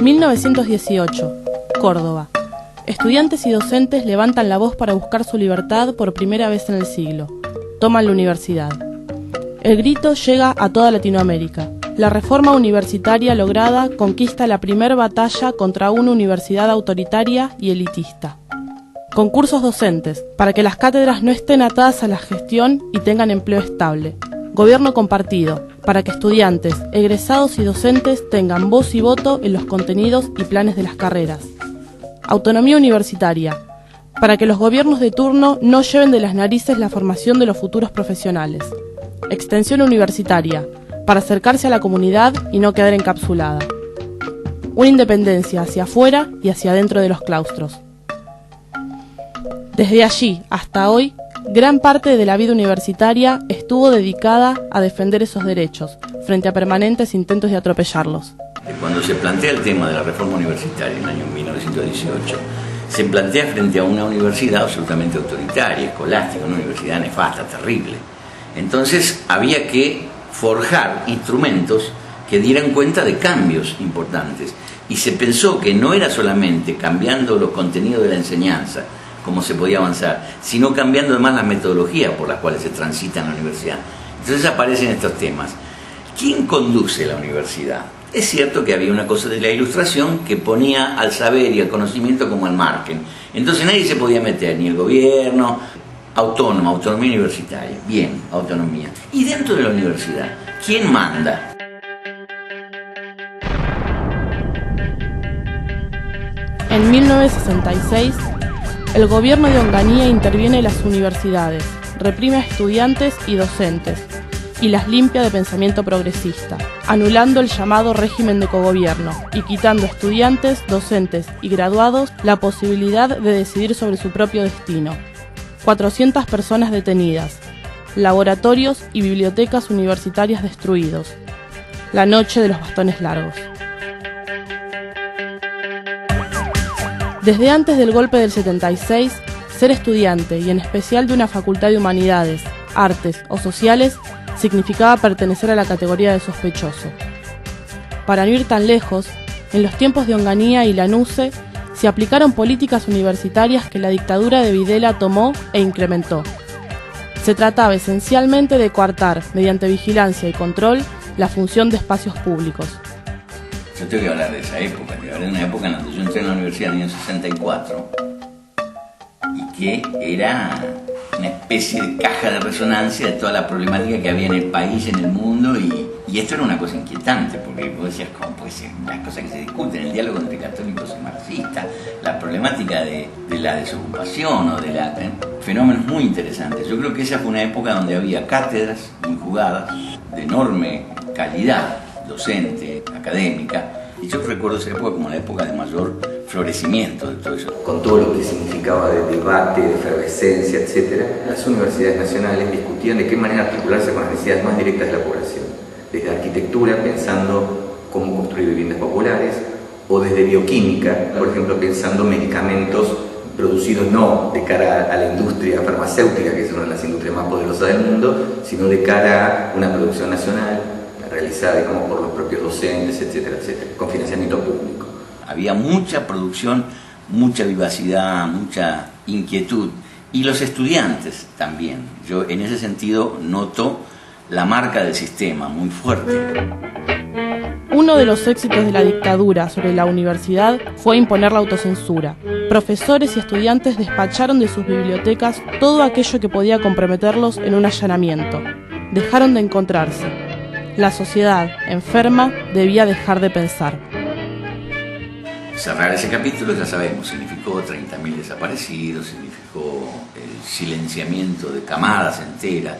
...1918, Córdoba. Estudiantes y docentes levantan la voz para buscar su libertad por primera vez en el siglo. Toman la universidad. El grito llega a toda Latinoamérica. La reforma universitaria lograda conquista la primera batalla contra una universidad autoritaria y elitista. Concursos docentes, para que las cátedras no estén atadas a la gestión y tengan empleo estable. Gobierno compartido, para que estudiantes, egresados y docentes tengan voz y voto en los contenidos y planes de las carreras. Autonomía universitaria, para que los gobiernos de turno no lleven de las narices la formación de los futuros profesionales. Extensión universitaria, para acercarse a la comunidad y no quedar encapsulada. Una independencia hacia afuera y hacia adentro de los claustros. Desde allí hasta hoy, gran parte de la vida universitaria estuvo dedicada a defender esos derechos, frente a permanentes intentos de atropellarlos. Cuando se plantea el tema de la reforma universitaria en el año 1918, se plantea frente a una universidad absolutamente autoritaria, escolástica, una universidad nefasta, terrible. Entonces había que forjar instrumentos que dieran cuenta de cambios importantes. Y se pensó que no era solamente cambiando los contenidos de la enseñanza cómo se podía avanzar, sino cambiando además las metodologías por las cuales se transita en la universidad. Entonces aparecen estos temas. ¿Quién conduce la universidad? Es cierto que había una cosa de la Ilustración que ponía al saber y al conocimiento como al margen. Entonces nadie se podía meter, ni el gobierno, autonomía universitaria. Bien, autonomía. Y dentro de la universidad, ¿quién manda? En 1966, el gobierno de Onganía interviene en las universidades, reprime a estudiantes y docentes, y las limpia de pensamiento progresista, anulando el llamado régimen de cogobierno y quitando a estudiantes, docentes y graduados la posibilidad de decidir sobre su propio destino. 400 personas detenidas, laboratorios y bibliotecas universitarias destruidos. La noche de los bastones largos. Desde antes del golpe del 76, ser estudiante, y en especial de una facultad de humanidades, artes o sociales, significaba pertenecer a la categoría de sospechoso. Para no ir tan lejos, en los tiempos de Onganía y Lanusse, se aplicaron políticas universitarias que la dictadura de Videla tomó e incrementó. Se trataba esencialmente de coartar, mediante vigilancia y control, la función de espacios públicos. Yo tengo que hablar de esa época, de una época en la que yo entré en la universidad en el año 64 y que era una especie de caja de resonancia de toda la problemática que había en el país, en el mundo, y esto era una cosa inquietante, porque vos decías, ¿cómo puede ser? Las cosas que se discuten, el diálogo entre católicos y marxistas, la problemática de la desocupación o de fenómenos muy interesantes. Yo creo que esa fue una época donde había cátedras injugadas de enorme calidad docente, académica, y yo recuerdo esa época como la época de mayor florecimiento de todo eso. Con todo lo que significaba de debate, de efervescencia, etc., las universidades nacionales discutían de qué manera articularse con las necesidades más directas de la población. Desde arquitectura, pensando cómo construir viviendas populares, o desde bioquímica, por ejemplo, pensando medicamentos producidos no de cara a la industria farmacéutica, que es una de las industrias más poderosas del mundo, sino de cara a una producción nacional, realizada, digamos, por los propios docentes, etcétera, etcétera, con financiamiento público. Había mucha producción, mucha vivacidad, mucha inquietud, y los estudiantes también. Yo en ese sentido noto la marca del sistema muy fuerte. Uno de los éxitos de la dictadura sobre la universidad fue imponer la autocensura. Profesores y estudiantes despacharon de sus bibliotecas todo aquello que podía comprometerlos en un allanamiento. Dejaron de encontrarse. La sociedad, enferma, debía dejar de pensar. Cerrar ese capítulo, ya sabemos, significó 30.000 desaparecidos, significó el silenciamiento de camadas enteras.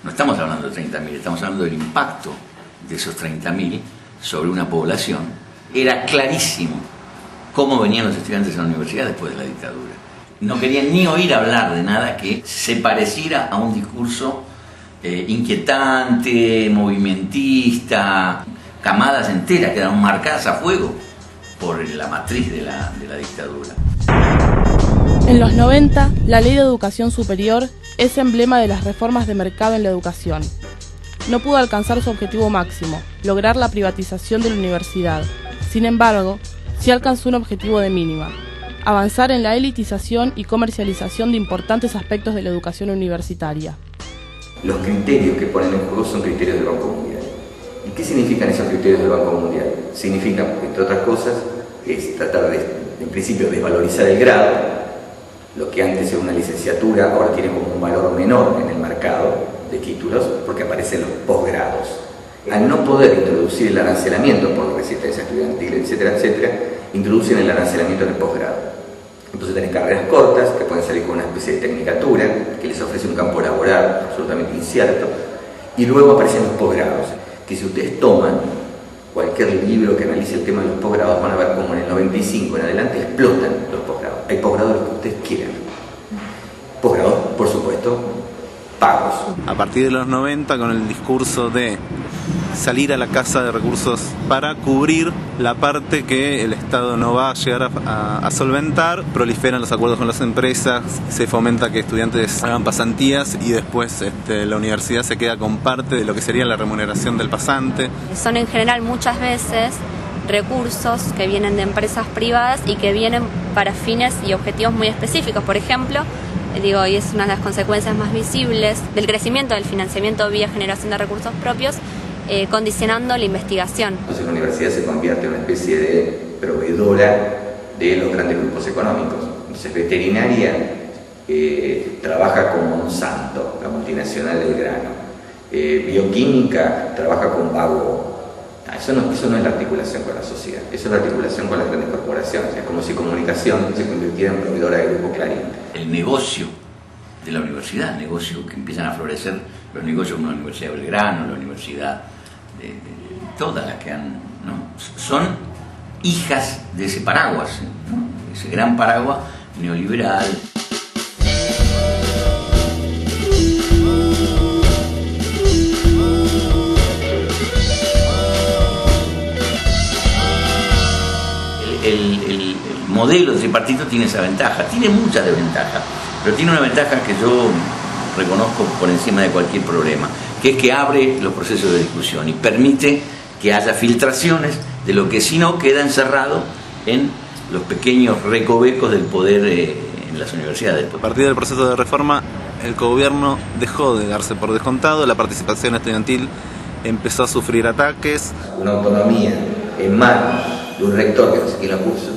No estamos hablando de 30.000, estamos hablando del impacto de esos 30.000 sobre una población. Era clarísimo cómo venían los estudiantes a la universidad después de la dictadura. No querían ni oír hablar de nada que se pareciera a un discurso inquietante, movimentista, camadas enteras quedaron marcadas a fuego por la matriz de la dictadura. En los 90, la Ley de Educación Superior es emblema de las reformas de mercado en la educación. No pudo alcanzar su objetivo máximo, lograr la privatización de la universidad. Sin embargo, sí alcanzó un objetivo de mínima: avanzar en la elitización y comercialización de importantes aspectos de la educación universitaria. Los criterios que ponen en juego son criterios del Banco Mundial. ¿Y qué significan esos criterios del Banco Mundial? Significan, entre otras cosas, es tratar de, en principio, desvalorizar el grado. Lo que antes era una licenciatura ahora tiene como un valor menor en el mercado de títulos porque aparecen los posgrados. Al no poder introducir el arancelamiento por la resistencia estudiantil, etcétera, etcétera, introducen el arancelamiento en el posgrado. Entonces tenés carreras cortas que pueden salir con una especie de tecnicatura que les ofrece un campo laboral absolutamente incierto, y luego aparecen los posgrados, que si ustedes toman cualquier libro que analice el tema de los posgrados van a ver cómo en el 95 en adelante explotan los posgrados. Hay posgrados los que ustedes quieran. Posgrados, por supuesto, pagos. A partir de los 90, con el discurso de salir a la casa de recursos para cubrir la parte que el Estado no va a llegar a solventar, proliferan los acuerdos con las empresas, se fomenta que estudiantes hagan pasantías y después la universidad se queda con parte de lo que sería la remuneración del pasante. Son en general muchas veces recursos que vienen de empresas privadas y que vienen para fines y objetivos muy específicos. Por ejemplo, y es una de las consecuencias más visibles del crecimiento del financiamiento vía generación de recursos propios, condicionando la investigación. Entonces la universidad se convierte en una especie de proveedora de los grandes grupos económicos. Entonces veterinaria trabaja con Monsanto, la multinacional del grano. Bioquímica trabaja con Bago. Eso no es la articulación con la sociedad, eso es la articulación con las grandes corporaciones. Es como si comunicación se convirtiera en proveedora del grupo Clarín. El negocio de la universidad, el negocio que empiezan a florecer, los negocios como la Universidad de Belgrano, la Universidad de todas las que han, ¿no? Son hijas de ese paraguas, ¿no? Ese gran paraguas neoliberal. El modelo tripartito tiene esa ventaja, tiene muchas desventajas, pero tiene una ventaja que yo reconozco por encima de cualquier problema, que es que abre los procesos de discusión y permite que haya filtraciones de lo que si no queda encerrado en los pequeños recovecos del poder en las universidades. A partir del proceso de reforma, el gobierno dejó de darse por descontado, la participación estudiantil empezó a sufrir ataques. Una autonomía en manos de un rector que no sé quién lo puso,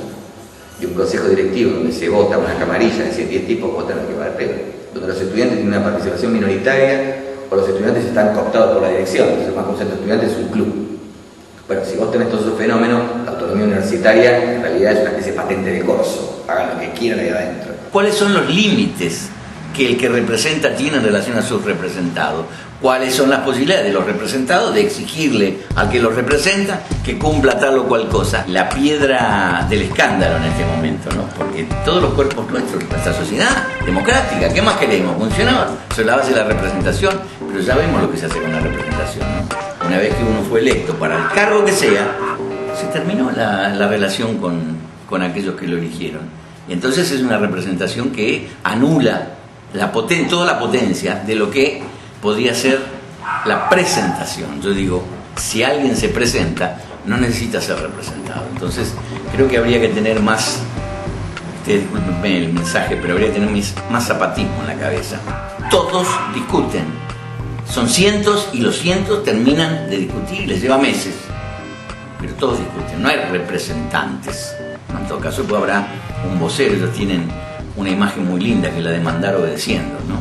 de un consejo directivo donde se vota una camarilla, es decir, 10 tipos votan al que va al pelo, donde los estudiantes tienen una participación minoritaria o los estudiantes están cooptados por la dirección. Entonces el Banco Centro de Estudiantes es un club. Bueno, si vos tenés todos esos fenómenos, la autonomía universitaria en realidad es una especie de patente de corso, hagan lo que quieran ahí adentro. ¿Cuáles son los límites que el que representa tiene en relación a sus representados? ¿Cuáles son las posibilidades de los representados de exigirle al que los representa que cumpla tal o cual cosa? La piedra del escándalo en este momento, ¿no? Porque todos los cuerpos nuestros, nuestra sociedad democrática, ¿qué más queremos? Funcionar sobre la base de la representación, pero ya vemos lo que se hace con la representación, ¿no? Una vez que uno fue electo para el cargo que sea, se terminó la relación con aquellos que lo eligieron. Y entonces es una representación que anula toda la potencia de lo que podría ser la presentación. Yo digo, si alguien se presenta, no necesita ser representado. Entonces, creo que habría que tener más, ustedes discúlpenme el mensaje, pero habría que tener más zapatismo en la cabeza. Todos discuten. Son cientos y los cientos terminan de discutir y les lleva meses. Pero todos discuten, no hay representantes. En todo caso, pues habrá un vocero, ellos tienen una imagen muy linda que es la de mandar obedeciendo, ¿no?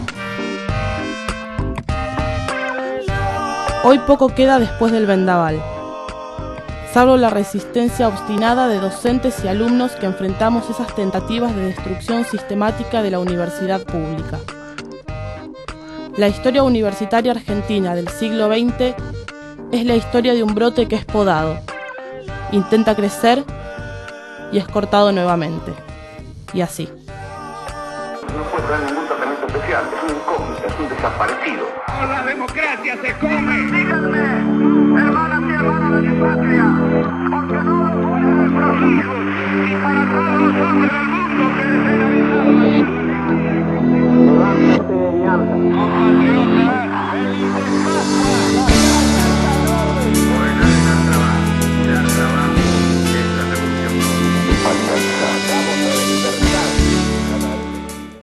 Hoy poco queda después del vendaval, salvo la resistencia obstinada de docentes y alumnos que enfrentamos esas tentativas de destrucción sistemática de la universidad pública. La historia universitaria argentina del siglo XX es la historia de un brote que es podado, intenta crecer y es cortado nuevamente. Y así. No puede traer ningún tratamiento especial, es un incógnito, es un desaparecido. La democracia se come. Díganme, hermanas y hermanos de mi patria, porque no nuestros hijos y para todos los hombres del